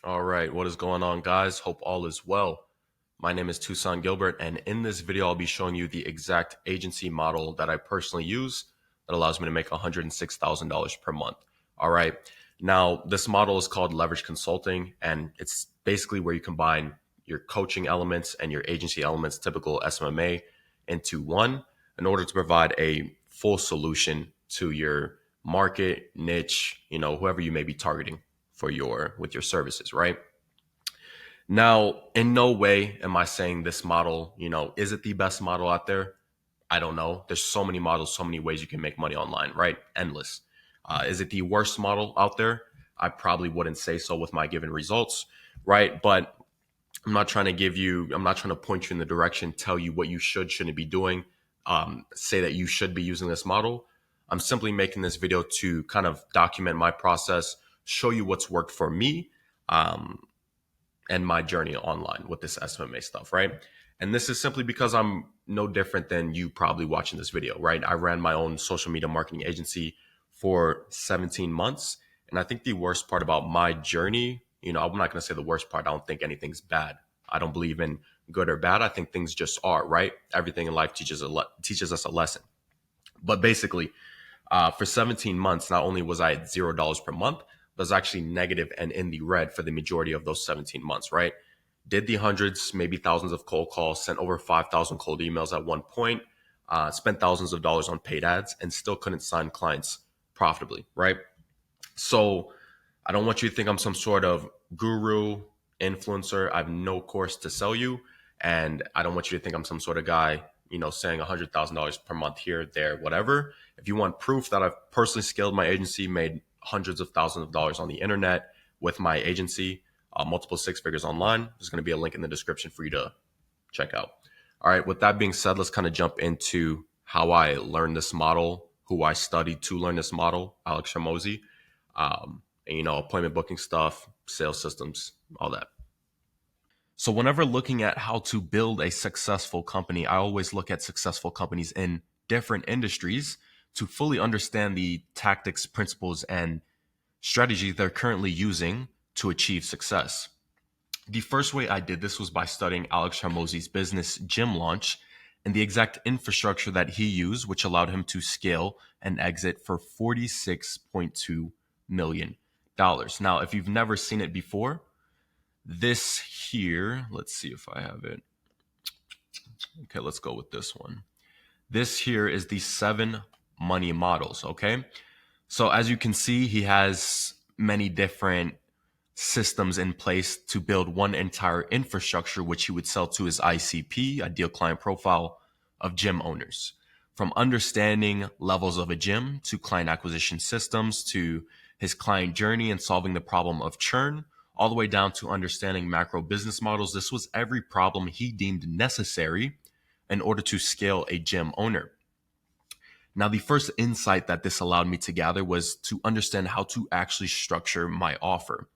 All right, what is going on, guys? Hope all is well. My name is Tucson Gilbert, and in this video, I'll be showing you the exact agency model that I personally use that allows me to make $106,000 per month. All right, now this model is called leverage consulting, and it's basically where you combine your coaching elements and your agency elements, typical SMMA, into one in order to provide a full solution to your market, niche, whoever you may be targeting for your with your services, right? Now, in no way am I saying this model, is it the best model out there? I don't know. There's so many models, so many ways you can make money online, right? Endless. Is it the worst model out there? I probably wouldn't say so with my given results, right? But I'm not trying to point you in the direction, tell you what you shouldn't be doing, say that you should be using this model. I'm simply making this video to kind of document my process, show you what's worked for me, um, and my journey online with this SMMA stuff, right? And this is simply because I'm no different than you probably watching this video, right? I ran my own social media marketing agency for 17 months. And I think the worst part about my journey, I'm not going to say the worst part. I don't think anything's bad. I don't believe in good or bad. I think things just are, right? Everything in life teaches us a lesson. But basically, for 17 months, not only was I at $0 per month, but I was actually negative and in the red for the majority of those 17 months, right? Did the hundreds, maybe thousands of cold calls, sent over 5,000 cold emails at one point, spent thousands of dollars on paid ads, and still couldn't sign clients profitably, right? So I don't want you to think I'm some sort of guru, influencer. I have no course to sell you. And I don't want you to think I'm some sort of guy, saying $100,000 per month here, there, whatever. If you want proof that I've personally scaled my agency, made hundreds of thousands of dollars on the internet with my agency, multiple six figures online, there's going to be a link in the description for you to check out. All right. With that being said, let's kind of jump into how I learned this model, who I studied to learn this model, Alex Hormozy, and, appointment booking stuff, sales systems, all that. So whenever looking at how to build a successful company, I always look at successful companies in different industries to fully understand the tactics, principles, and strategies they're currently using to achieve success. The first way I did this was by studying Alex Hormozy's business gym launch and the exact infrastructure that he used, which allowed him to scale and exit for $46.2 million. Now, if you've never seen it before, this here, let's see if I have it. Okay, let's go with this one. This here is the 7 money models, okay? So as you can see, he has many different systems in place to build one entire infrastructure, which he would sell to his ICP, ideal client profile, of gym owners. From understanding levels of a gym to client acquisition systems to his client journey and solving the problem of churn, all the way down to understanding macro business models. This was every problem he deemed necessary in order to scale a gym owner. Now, the first insight that this allowed me to gather was to understand how to actually structure my offer.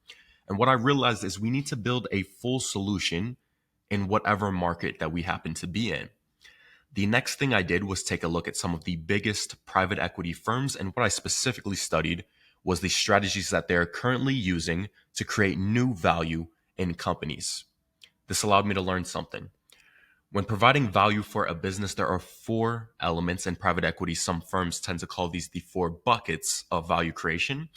And what I realized is we need to build a full solution in whatever market that we happen to be in. The next thing I did was take a look at some of the biggest private equity firms, and what I specifically studied was the strategies that they're currently using to create new value in companies. This allowed me to learn something. When providing value for a business, there are 4 elements in private equity. Some firms tend to call these the 4 buckets of value creation.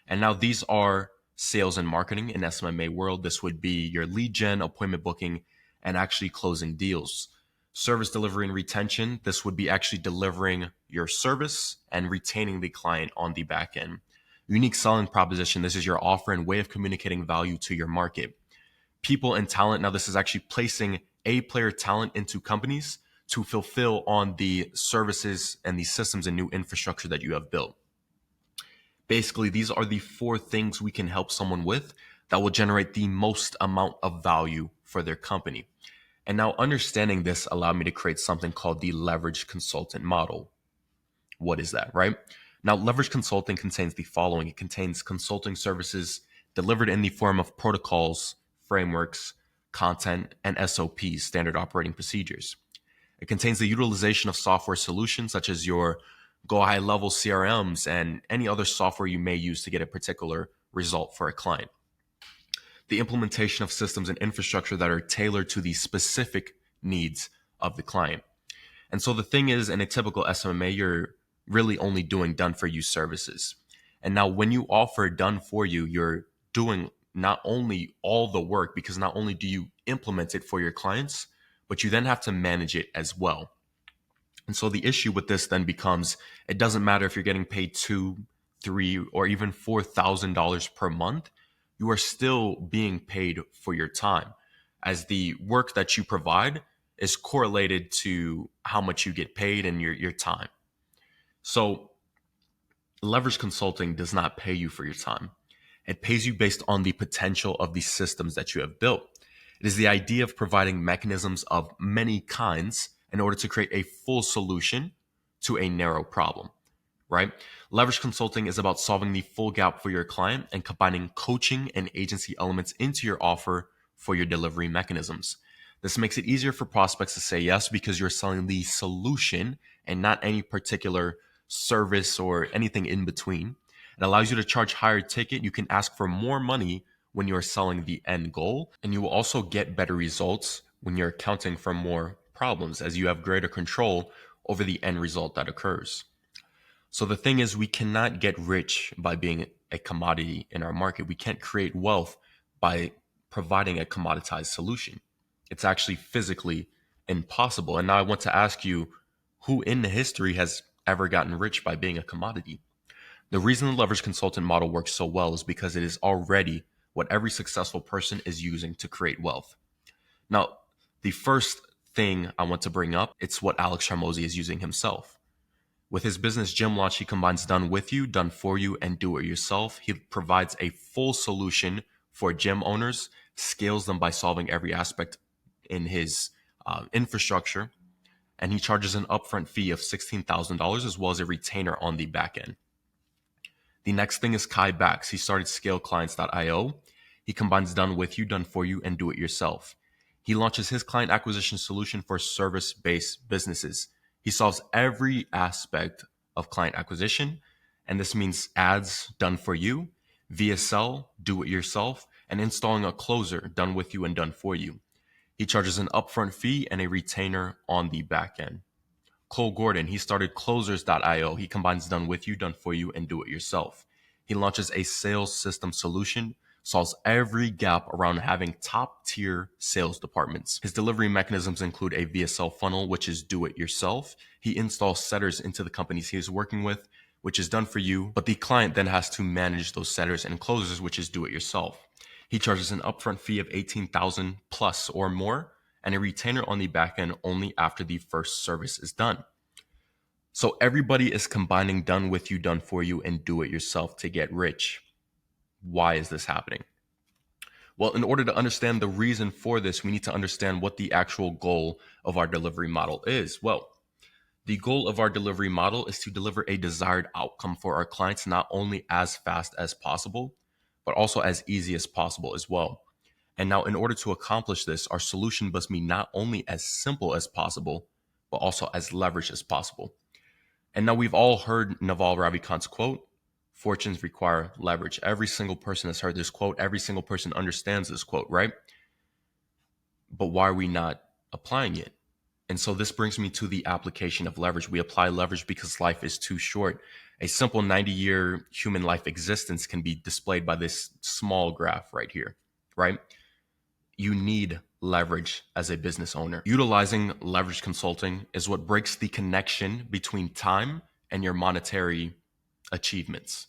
And now these are sales and marketing in SMMA world. This would be your lead gen, appointment booking, and actually closing deals. Service delivery and retention. This would be actually delivering your service and retaining the client on the back end. Unique selling proposition. This is your offer and way of communicating value to your market. People and talent. Now, this is actually placing A-player talent into companies to fulfill on the services and the systems and new infrastructure that you have built. Basically, these are the 4 things we can help someone with that will generate the most amount of value for their company. And now understanding this allowed me to create something called the leverage consultant model. What is that, right? Now, leverage consulting contains the following. It contains consulting services delivered in the form of protocols, frameworks, content, and SOPs, standard operating procedures. It contains the utilization of software solutions such as your go high level CRMs and any other software you may use to get a particular result for a client. the implementation of systems and infrastructure that are tailored to the specific needs of the client. And so the thing is, in a typical SMMA, you're really only doing done for you services. And now when you offer done for you, you're doing not only all the work, because not only do you implement it for your clients, but you then have to manage it as well. And so the issue with this then becomes, it doesn't matter if you're getting paid $2, $3, or even $4,000 per month, you are still being paid for your time, as the work that you provide is correlated to how much you get paid and your time. So leverage consulting does not pay you for your time. It pays you based on the potential of the systems that you have built. It is the idea of providing mechanisms of many kinds in order to create a full solution to a narrow problem, right? Leverage consulting is about solving the full gap for your client and combining coaching and agency elements into your offer for your delivery mechanisms. This makes it easier for prospects to say yes because you're selling the solution and not any particular service or anything in between. It allows you to charge higher ticket. You can ask for more money when you're selling the end goal, and you will also get better results when you're accounting for more problems, as you have greater control over the end result that occurs. So the thing is, we cannot get rich by being a commodity in our market. We can't create wealth by providing a commoditized solution. It's actually physically impossible. And now I want to ask you, who in the history has ever gotten rich by being a commodity? The reason the leverage consultant model works so well is because it is already what every successful person is using to create wealth. Now, the first thing I want to bring up, it's what Alex Hormozi is using himself. With his business Gym Launch, he combines done with you, done for you, and do it yourself. He provides a full solution for gym owners, scales them by solving every aspect in his infrastructure, and he charges an upfront fee of $16,000 as well as a retainer on the back end. The next thing is Kai Bax. He started ScaleClients.io. He combines done with you, done for you, and do it yourself. He launches his client acquisition solution for service-based businesses. He solves every aspect of client acquisition, and this means ads done for you, VSL, do it yourself, and installing a closer done with you and done for you. He charges an upfront fee and a retainer on the back end. Cole Gordon, he started Closers.io. He combines done with you, done for you, and do it yourself. He launches a sales system solution, solves every gap around having top tier sales departments. His delivery mechanisms include a VSL funnel, which is do it yourself. He installs setters into the companies he is working with, which is done for you, but the client then has to manage those setters, and closers, which is do it yourself. He charges an upfront fee of $18,000 plus or more, and a retainer on the back end only after the first service is done. So everybody is combining done with you, done for you, and do it yourself to get rich. Why is this happening? Well, in order to understand the reason for this, we need to understand what the actual goal of our delivery model is. Well, the goal of our delivery model is to deliver a desired outcome for our clients, not only as fast as possible, but also as easy as possible as well. And now, in order to accomplish this, our solution must be not only as simple as possible, but also as leveraged as possible. And now we've all heard Naval Ravikant's quote, fortunes require leverage. Every single person has heard this quote. Every single person understands this quote, right? But why are we not applying it? And so this brings me to the application of leverage. We apply leverage because life is too short. A simple 90-year human life existence can be displayed by this small graph right here, right? You need leverage as a business owner. Utilizing leverage consulting is what breaks the connection between time and your monetary achievements.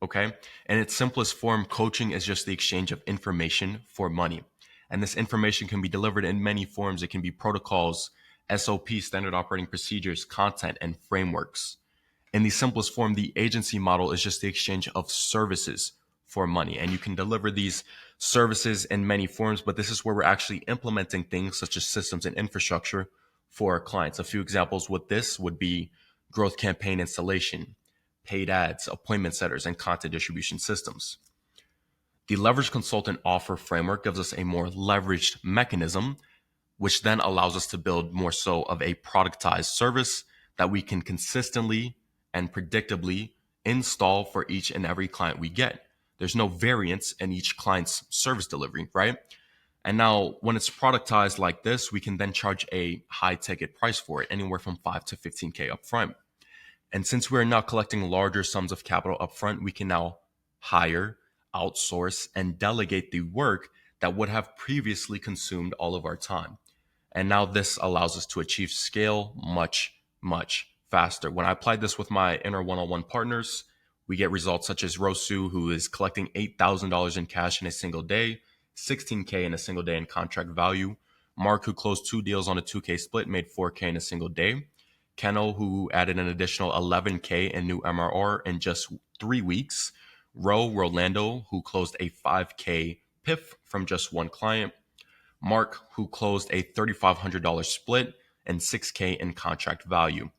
Okay. In its simplest form, coaching is just the exchange of information for money. And this information can be delivered in many forms. It can be protocols, SOPs, standard operating procedures, content, and frameworks. In the simplest form, the agency model is just the exchange of services for money. And you can deliver these services in many forms, but this is where we're actually implementing things such as systems and infrastructure for our clients. A few examples with this would be growth campaign installation, paid ads, appointment setters, and content distribution systems. The leverage consultant offer framework gives us a more leveraged mechanism, which then allows us to build more so of a productized service that we can consistently and predictably install for each and every client we get. There's no variance in each client's service delivery, right? And now when it's productized like this, we can then charge a high ticket price for it, anywhere from 5 to 15K upfront. And since we're now collecting larger sums of capital upfront, we can now hire, outsource, and delegate the work that would have previously consumed all of our time. And now this allows us to achieve scale much, much faster. When I applied this with my inner one-on-one partners, we get results such as Rosu, who is collecting $8,000 in cash in a single day, 16K in a single day in contract value. Mark, who closed 2 deals on a 2K split, made 4K in a single day. Kennel, who added an additional 11K in new MRR in just 3 weeks. Rolando, who closed a 5K PIF from just one client. Mark, who closed a $3,500 split and 6K in contract value.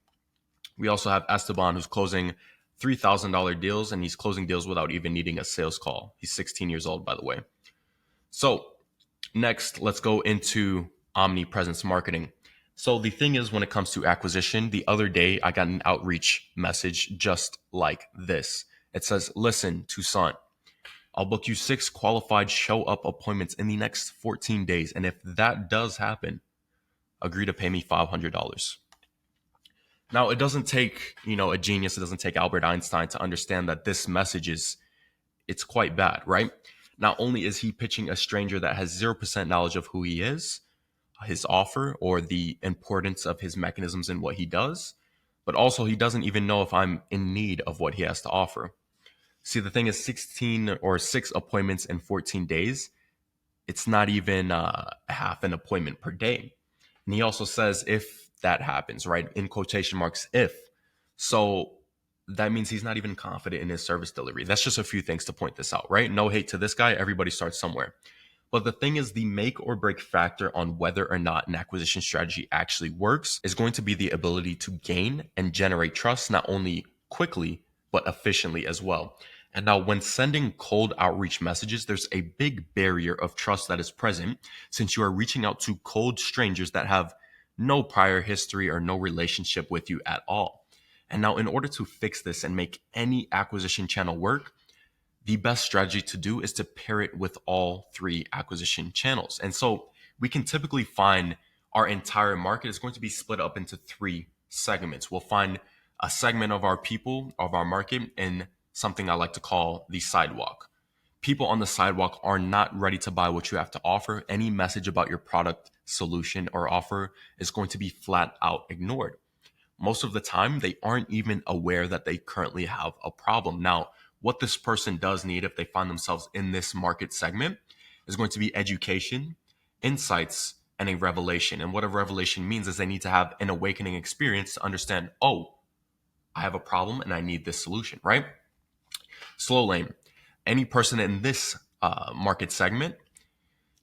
We also have Esteban, who's closing $3,000 deals, and he's closing deals without even needing a sales call. He's 16 years old, by the way. So next, let's go into Omnipresence marketing. So the thing is, when it comes to acquisition, the other day I got an outreach message just like this. It says, listen, Toussaint, I'll book you 6 qualified show up appointments in the next 14 days. And if that does happen, agree to pay me $500. Now, it doesn't take, a genius. It doesn't take Albert Einstein to understand that this message it's quite bad, right? Not only is he pitching a stranger that has 0% knowledge of who he is, his offer, or the importance of his mechanisms and what he does, but also he doesn't even know if I'm in need of what he has to offer. See, the thing is, 16 or 6 appointments in 14 days, it's not even half an appointment per day. And he also says, if that happens, right? In quotation marks, if. So that means he's not even confident in his service delivery. That's just a few things to point this out, right? No hate to this guy. Everybody starts somewhere. But the thing is, the make or break factor on whether or not an acquisition strategy actually works is going to be the ability to gain and generate trust, not only quickly, but efficiently as well. And now when sending cold outreach messages, there's a big barrier of trust that is present, since you are reaching out to cold strangers that have no prior history or no relationship with you at all. And now in order to fix this and make any acquisition channel work, the best strategy to do is to pair it with all 3 acquisition channels. And so we can typically find our entire market is going to be split up into 3 segments. We'll find a segment of our people, of our market, in something I like to call the sidewalk. People on the sidewalk are not ready to buy what you have to offer. Any message about your product, solution, or offer is going to be flat out ignored. Most of the time, they aren't even aware that they currently have a problem. Now, what this person does need if they find themselves in this market segment is going to be education, insights, and a revelation. And what a revelation means is they need to have an awakening experience to understand, oh, I have a problem and I need this solution, right? Slow lane. Any person in this market segment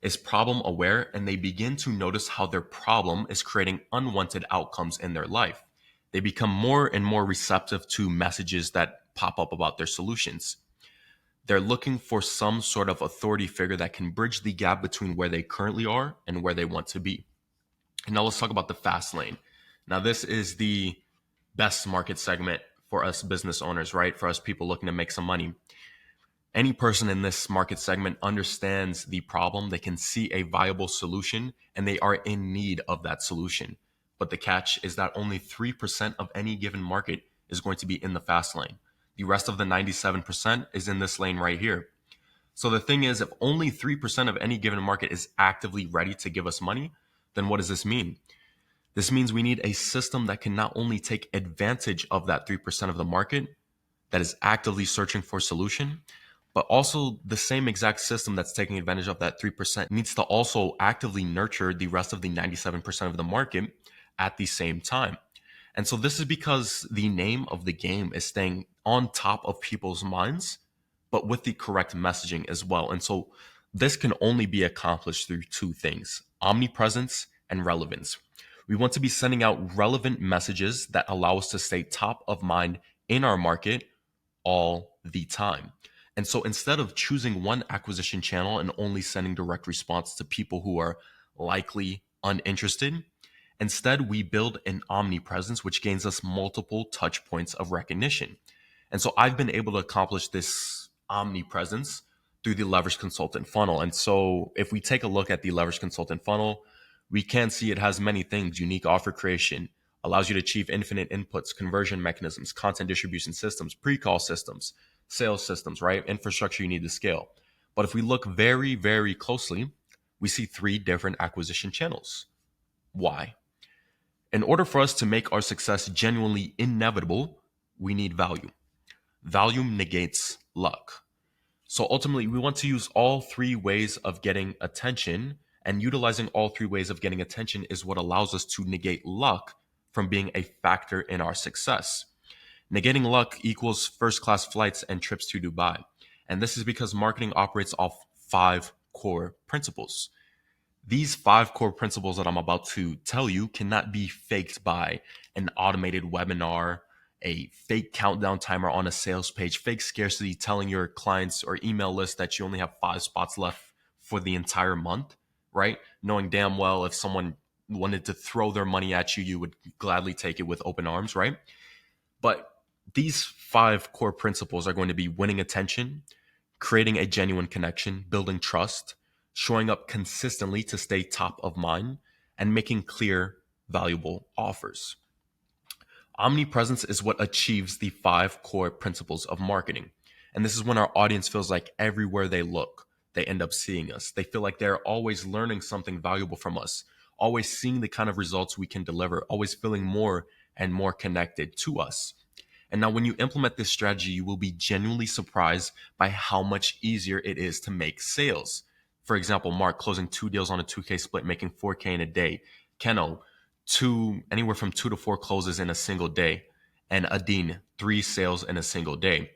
is problem aware, and they begin to notice how their problem is creating unwanted outcomes in their life. They become more and more receptive to messages that pop up about their solutions. They're looking for some sort of authority figure that can bridge the gap between where they currently are and where they want to be. And now let's talk about the fast lane. Now, this is the best market segment for us business owners, right? For us people looking to make some money. Any person in this market segment understands the problem. They can see a viable solution, and they are in need of that solution. But the catch is that only 3% of any given market is going to be in the fast lane. The rest of the 97% is in this lane right here. So the thing is, if only 3% of any given market is actively ready to give us money, then what does this mean? This means we need a system that can not only take advantage of that 3% of the market that is actively searching for a solution, but also the same exact system that's taking advantage of that 3% needs to also actively nurture the rest of the 97% of the market at the same time. And so this is because the name of the game is staying on top of people's minds, but with the correct messaging as well. And so this can only be accomplished through 2 things: omnipresence and relevance. We want to be sending out relevant messages that allow us to stay top of mind in our market all the time. And so instead of choosing one acquisition channel and only sending direct response to people who are likely uninterested, instead we build an omnipresence, which gains us multiple touch points of recognition. And so I've been able to accomplish this Omnipresence through the leverage consultant funnel. And so if we take a look at the leverage consultant funnel, we can see it has many things: unique offer creation, allows you to achieve infinite inputs, conversion mechanisms, content distribution systems, pre-call systems, sales systems, right? Infrastructure you need to scale. But if we look very, very closely, we see three different acquisition channels. Why? In order for us to make our success genuinely inevitable, we need value. Value negates luck. So ultimately, we want to use all three ways of getting attention, and utilizing all three ways of getting attention is what allows us to negate luck from being a factor in our success. Negating luck equals first class flights and trips to Dubai. And this is because marketing operates off five core principles. These five core principles that I'm about to tell you cannot be faked by an automated webinar, a fake countdown timer on a sales page, fake scarcity telling your clients or email list that you only have 5 spots left for the entire month, right? Knowing damn well if someone wanted to throw their money at you, you would gladly take it with open arms, right? But these five core principles are going to be winning attention, creating a genuine connection, building trust, showing up consistently to stay top of mind, and making clear, valuable offers. Omnipresence is what achieves the five core principles of marketing. And this is when our audience feels like everywhere they look, they end up seeing us. They feel like they're always learning something valuable from us, always seeing the kind of results we can deliver, always feeling more and more connected to us. And now, when you implement this strategy, you will be genuinely surprised by how much easier it is to make sales. For example, Mark closing 2 deals on a 2K split, making 4K in a day. Keno, anywhere from 2 to 4 closes in a single day. And Adine, 3 sales in a single day.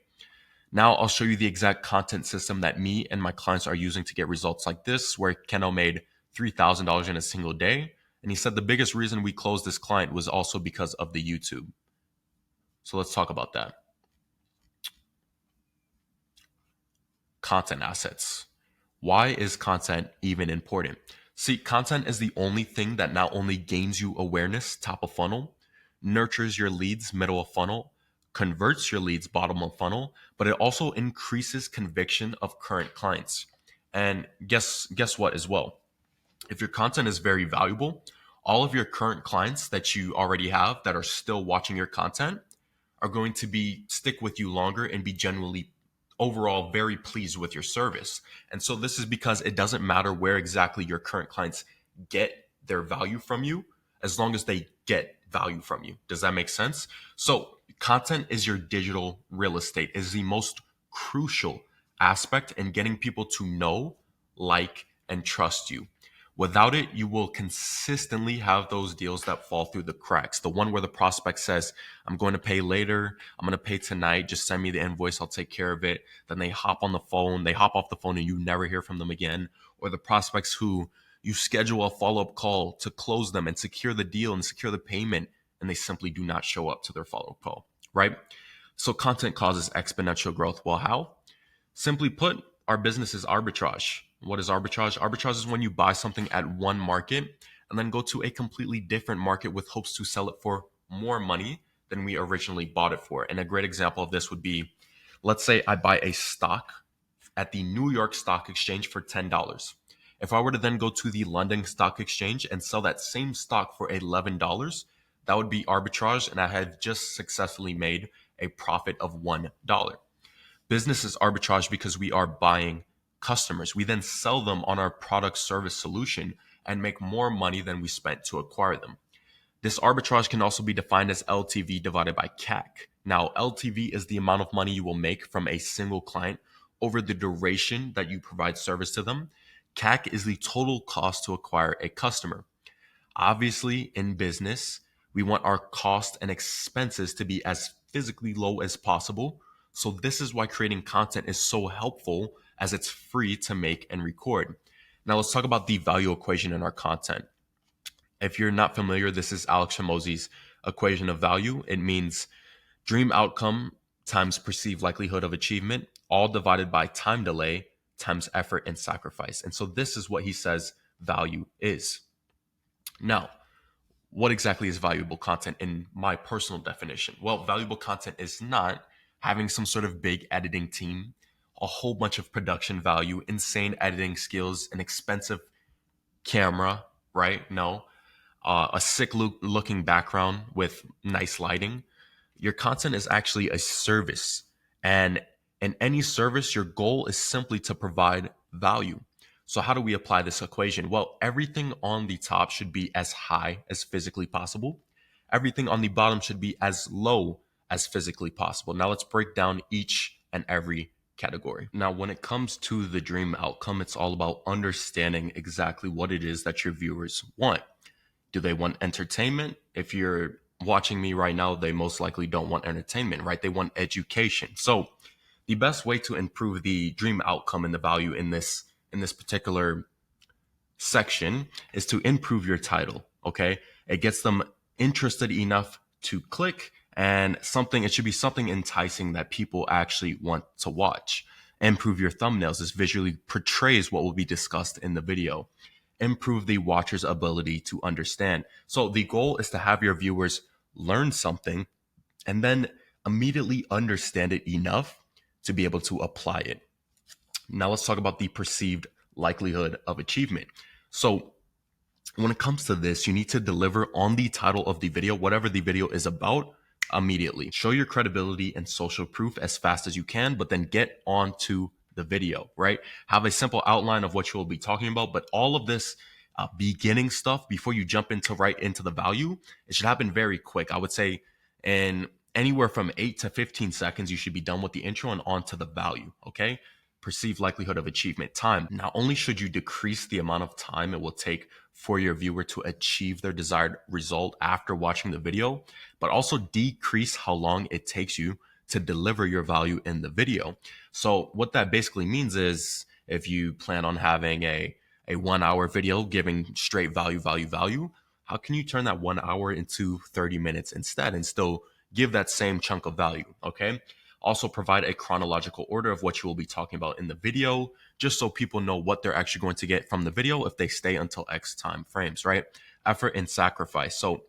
Now I'll show you the exact content system that me and my clients are using to get results like this, where Keno made $3,000 in a single day. And he said the biggest reason we closed this client was also because of the YouTube. So let's talk about that. Content assets. Why is content even important? See, content is the only thing that not only gains you awareness top of funnel, nurtures your leads middle of funnel, converts your leads bottom of funnel, but it also increases conviction of current clients. And guess what as well? If your content is very valuable, all of your current clients that you already have that are still watching your content are going to be stick with you longer and be genuinely overall very pleased with your service. And so this is because it doesn't matter where exactly your current clients get their value from you, as long as they get value from you. Does that make sense? So content is your digital real estate, is the most crucial aspect in getting people to know, like, and trust you. Without it, you will consistently have those deals that fall through the cracks. The one where the prospect says, I'm going to pay later, I'm going to pay tonight, just send me the invoice, I'll take care of it. Then they hop on the phone, they hop off the phone and you never hear from them again. Or the prospects who you schedule a follow-up call to close them and secure the deal and secure the payment, and they simply do not show up to their follow-up call, right? So content causes exponential growth. Well, how? Simply put, our business is arbitrage. What is arbitrage? Arbitrage is when you buy something at one market and then go to a completely different market with hopes to sell it for more money than we originally bought it for. And a great example of this would be, let's say I buy a stock at the New York Stock Exchange for $10. If I were to then go to the London Stock Exchange and sell that same stock for $11, that would be arbitrage, and I had just successfully made a profit of $1. Business is arbitrage because we are buying customers. We then sell them on our product service solution and make more money than we spent to acquire them. This arbitrage can also be defined as LTV divided by CAC. Now, LTV is the amount of money you will make from a single client over the duration that you provide service to them. CAC is the total cost to acquire a customer. Obviously, in business, we want our cost and expenses to be as physically low as possible. So this is why creating content is so helpful, as it's free to make and record. Now let's talk about the value equation in our content. If you're not familiar, this is Alex Hormozi's equation of value. It means dream outcome times perceived likelihood of achievement, all divided by time delay times effort and sacrifice. And so this is what he says value is. Now, what exactly is valuable content in my personal definition? Well, valuable content is not having some sort of big editing team, a whole bunch of production value, insane editing skills, an expensive camera, right? No. A sick looking background with nice lighting. Your content is actually a service. And in any service, your goal is simply to provide value. So, how do we apply this equation? Well, everything on the top should be as high as physically possible. Everything on the bottom should be as low as physically possible. Now, let's break down each and every category. Now, when it comes to the dream outcome, it's all about understanding exactly what it is that your viewers want. Do they want entertainment? If you're watching me right now, they most likely don't want entertainment, right? They want education. So the best way to improve the dream outcome and the value in this particular section is to improve your title. Okay. It gets them interested enough to click, and it should be something enticing that people actually want to watch. Improve your thumbnails. This visually portrays what will be discussed in the video. Improve the watcher's ability to understand. So the goal is to have your viewers learn something and then immediately understand it enough to be able to apply it. Now let's talk about the perceived likelihood of achievement. So when it comes to this, you need to deliver on the title of the video, whatever the video is about, immediately. Show your credibility and social proof as fast as you can, but then get on to the video, right? Have a simple outline of what you will be talking about, but all of this beginning stuff before you jump right into the value, it should happen very quick. I would say in anywhere from 8 to 15 seconds, you should be done with the intro and on to the value, okay? Perceived likelihood of achievement. Time. Not only should you decrease the amount of time it will take for your viewer to achieve their desired result after watching the video, but also decrease how long it takes you to deliver your value in the video. So what that basically means is if you plan on having a 1 hour video giving straight value, how can you turn that 1 hour into 30 minutes instead and still give that same chunk of value? Okay. Also provide a chronological order of what you will be talking about in the video, just so people know what they're actually going to get from the video if they stay until X time frames, right? Effort and sacrifice. So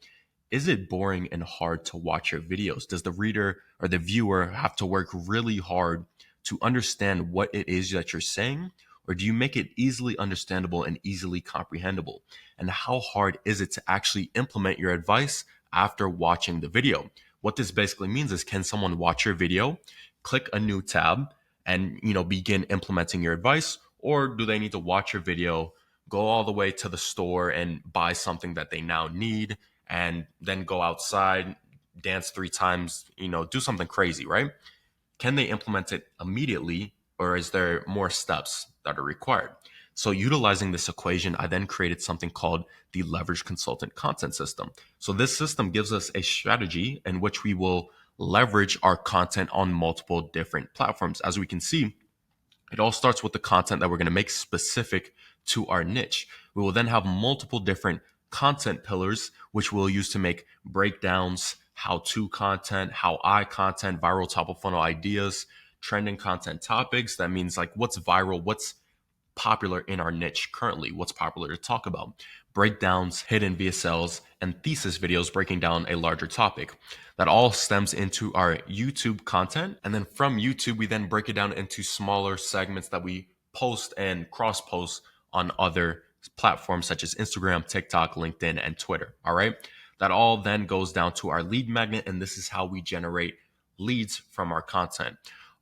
is it boring and hard to watch your videos? Does the reader or the viewer have to work really hard to understand what it is that you're saying? Or do you make it easily understandable and easily comprehensible? And how hard is it to actually implement your advice after watching the video? What this basically means is, can someone watch your video, click a new tab, and begin implementing your advice? Or do they need to watch your video, go all the way to the store and buy something that they now need, and then go outside, dance 3 times, do something crazy, right? Can they implement it immediately, or is there more steps that are required? So utilizing this equation, I then created something called the Leverage Consultant Content System. So this system gives us a strategy in which we will leverage our content on multiple different platforms. As we can see, it all starts with the content that we're going to make specific to our niche. We will then have multiple different content pillars, which we'll use to make breakdowns, how-to content, how-I content, viral top of funnel ideas, trending content topics. That means like what's viral, what's popular in our niche currently, what's popular to talk about, breakdowns, hidden VSLs, and thesis videos breaking down a larger topic. That all stems into our YouTube content. And then from YouTube, we then break it down into smaller segments that we post and cross post on other platforms such as Instagram, TikTok, LinkedIn, and Twitter. All right. That all then goes down to our lead magnet. And this is how we generate leads from our content.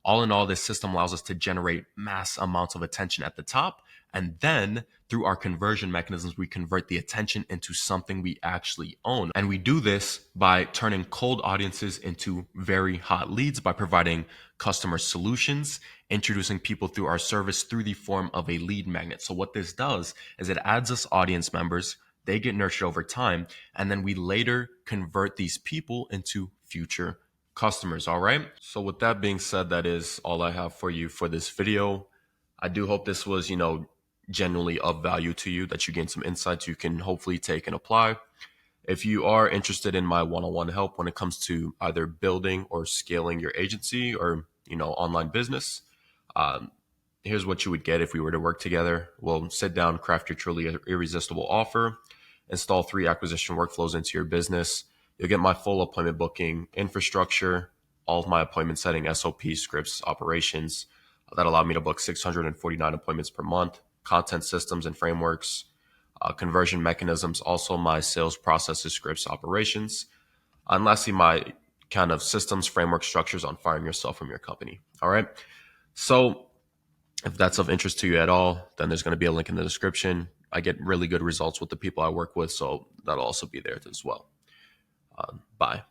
All in all, this system allows us to generate mass amounts of attention at the top. And then through our conversion mechanisms, we convert the attention into something we actually own. And we do this by turning cold audiences into very hot leads by providing customer solutions, introducing people through our service through the form of a lead magnet. So what this does is it adds us audience members. They get nurtured over time. And then we later convert these people into future customers. All right. So with that being said, that is all I have for you for this video. I do hope this was, genuinely of value to you, that you gain some insights you can hopefully take and apply. If you are interested in my one-on-one help when it comes to either building or scaling your agency or, online business, here's what you would get if we were to work together. We'll sit down, craft your truly irresistible offer, install 3 acquisition workflows into your business. You'll get my full appointment booking infrastructure, all of my appointment setting, SOP scripts, operations, that allowed me to book 649 appointments per month, content systems and frameworks, conversion mechanisms, also my sales processes, scripts, operations, and lastly, my kind of systems, framework, structures on firing yourself from your company. All right. So if that's of interest to you at all, then there's going to be a link in the description. I get really good results with the people I work with, so that'll also be there as well. Bye.